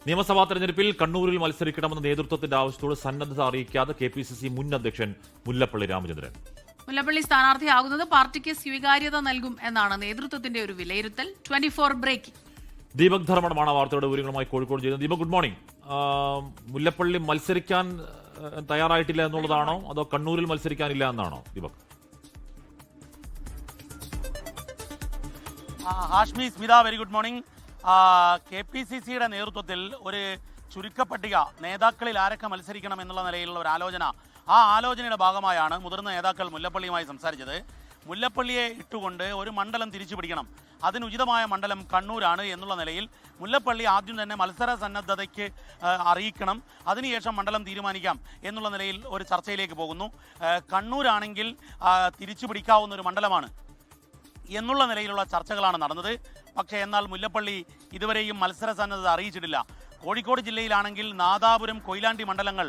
നിയമസഭാ തെരഞ്ഞെടുപ്പിൽ കണ്ണൂരിൽ മത്സരിക്കണമെന്ന നേതൃത്വത്തിന്റെ ആവശ്യത്തോട് സന്നദ്ധത അറിയിക്കാതെ KPCC മുൻ അധ്യക്ഷൻ മുല്ലപ്പള്ളി രാമചന്ദ്രൻ. മുല്ലപ്പള്ളി സ്ഥാനാർത്ഥിയാകുന്നത് പാർട്ടിക്ക് സ്വീകാര്യത നൽകും എന്നാണ് നേതൃത്വത്തിന്റെ ഒരു വിലയിരുത്തൽ. 24 ബ്രേക്കിംഗ്. ദീപക് ധർമ്മടമാണ് വാർത്തയുടെ വിവരങ്ങളുമായി കോഴിക്കോട് ചെയ്യുന്നത്. Deepak, good morning. മുല്ലപ്പള്ളി മത്സരിക്കാൻ തയ്യാറായിട്ടില്ല എന്നുള്ളതാണോ അതോ കണ്ണൂരിൽ മത്സരിക്കാനില്ല എന്നാണോ Deepak? Hashmi, Smitha, very good morning. KPCCയുടെ നേതൃത്വത്തിൽ ഒരു ചുരുക്കപ്പട്ടിക നേതാക്കളിൽ ആരൊക്കെ മത്സരിക്കണം എന്നുള്ള നിലയിലുള്ള ഒരു ആലോചന, ആ ആലോചനയുടെ ഭാഗമായാണ് മുതിർന്ന നേതാക്കൾ മുല്ലപ്പള്ളിയുമായി സംസാരിച്ചത്. മുല്ലപ്പള്ളിയെ ഇട്ടുകൊണ്ട് ഒരു മണ്ഡലം തിരിച്ചു പിടിക്കണം, അതിനുചിതമായ മണ്ഡലം കണ്ണൂരാണ് എന്നുള്ള നിലയിൽ മുല്ലപ്പള്ളി ആദ്യം തന്നെ മത്സര സന്നദ്ധതയ്ക്ക് അറിയിക്കണം, അതിനുശേഷം മണ്ഡലം തീരുമാനിക്കാം എന്നുള്ള നിലയിൽ ഒരു ചർച്ചയിലേക്ക് പോകുന്നു. കണ്ണൂരാണെങ്കിൽ തിരിച്ചു പിടിക്കാവുന്ന ഒരു മണ്ഡലമാണ് എന്നുള്ള നിലയിലുള്ള ചർച്ചകളാണ് നടന്നത്. പക്ഷേ എന്നാൽ മുല്ലപ്പള്ളി ഇതുവരെയും മത്സര സന്നദ്ധത അറിയിച്ചിട്ടില്ല. കോഴിക്കോട് ജില്ലയിലാണെങ്കിൽ നാദാപുരം, കൊയിലാണ്ടി മണ്ഡലങ്ങൾ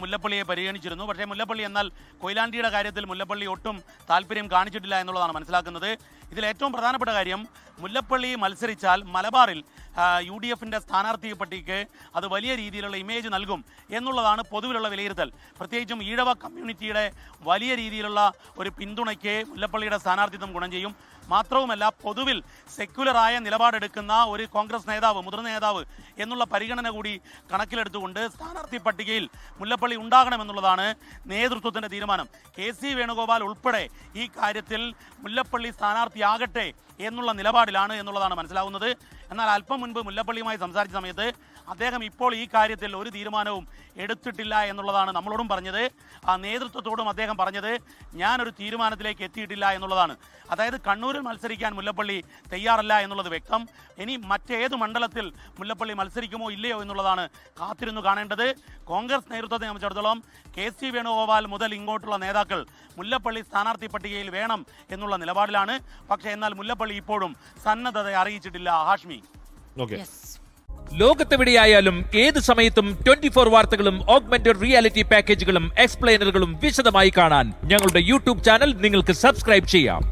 മുല്ലപ്പള്ളിയെ പരിഗണിച്ചിരുന്നു. പക്ഷേ മുല്ലപ്പള്ളി എന്നാൽ കൊയിലാണ്ടിയുടെ കാര്യത്തിൽ മുല്ലപ്പള്ളി ഒട്ടും താല്പര്യം കാണിച്ചിട്ടില്ല എന്നുള്ളതാണ് മനസ്സിലാക്കുന്നത്. ഇതിൽ ഏറ്റവും പ്രധാനപ്പെട്ട കാര്യം, മുല്ലപ്പള്ളി മത്സരിച്ചാൽ മലബാറിൽ UDFന്റെ സ്ഥാനാർത്ഥി പട്ടികയ്ക്ക് അത് വലിയ രീതിയിലുള്ള ഇമേജ് നൽകും എന്നുള്ളതാണ് പൊതുവിലുള്ള വിലയിരുത്തൽ. പ്രത്യേകിച്ചും ഈഴവ കമ്മ്യൂണിറ്റിയുടെ വലിയ രീതിയിലുള്ള ഒരു പിന്തുണയ്ക്ക് മുല്ലപ്പള്ളിയുടെ സ്ഥാനാർത്ഥിത്വം ഗുണം ചെയ്യും. മാത്രവുമല്ല, പൊതുവിൽ സെക്യുലറായ നിലപാടെടുക്കുന്ന ഒരു കോൺഗ്രസ് നേതാവ്, മുതിർന്ന നേതാവ് എന്നുള്ള പരിഗണന കൂടി കണക്കിലെടുത്തുകൊണ്ട് സ്ഥാനാർത്ഥി പട്ടികയിൽ മുല്ലപ്പള്ളി ഉണ്ടാകണമെന്നുള്ളതാണ് നേതൃത്വത്തിന്റെ തീരുമാനം. KC വേണുഗോപാൽ ഉൾപ്പെടെ ഈ കാര്യത്തിൽ മുല്ലപ്പള്ളി സ്ഥാനാർത്ഥിയാകട്ടെ എന്നുള്ള നിലപാടിലാണ് എന്നുള്ളതാണ് മനസ്സിലാവുന്നത്. എന്നാൽ അല്പം മുൻപ് മുല്ലപ്പള്ളിയുമായി സംസാരിച്ച സമയത്ത് അദ്ദേഹം ഇപ്പോൾ ഈ കാര്യത്തിൽ ഒരു തീരുമാനവും എടുത്തിട്ടില്ല എന്നുള്ളതാണ് നമ്മളോടും പറഞ്ഞത്. ആ നേതൃത്വത്തോടും അദ്ദേഹം പറഞ്ഞത് ഞാനൊരു തീരുമാനത്തിലേക്ക് എത്തിയിട്ടില്ല എന്നുള്ളതാണ്. അതായത് കണ്ണൂരിൽ മത്സരിക്കാൻ മുല്ലപ്പള്ളി തയ്യാറല്ല എന്നുള്ളത് വ്യക്തം. ഇനി മറ്റേത് മണ്ഡലത്തിൽ മുല്ലപ്പള്ളി മത്സരിക്കുമോ ഇല്ലയോ എന്നുള്ളതാണ് കാത്തിരുന്നു കാണേണ്ടത്. കോൺഗ്രസ് നേതൃത്വത്തെ സംബന്ധിച്ചിടത്തോളം KC വേണുഗോപാൽ മുതൽ ഇങ്ങോട്ടുള്ള നേതാക്കൾ മുല്ലപ്പള്ളി സ്ഥാനാർത്ഥി പട്ടികയിൽ വേണം എന്നുള്ള നിലപാടിലാണ്. പക്ഷേ എന്നാൽ മുല്ലപ്പള്ളി ഇപ്പോഴും സന്നദ്ധത അറിയിച്ചിട്ടില്ല. ഹാഷ്മി, ലോകത്തെവിടെയായാലും ഏത് സമയത്തും 24 വാർത്തകളും ഓഗ്മെന്റഡ് റിയാലിറ്റി പാക്കേജുകളും എക്സ്പ്ലെയിനറുകളും വിശദമായി കാണാൻ ഞങ്ങളുടെ YouTube ചാനൽ നിങ്ങൾക്ക് സബ്സ്ക്രൈബ് ചെയ്യാം.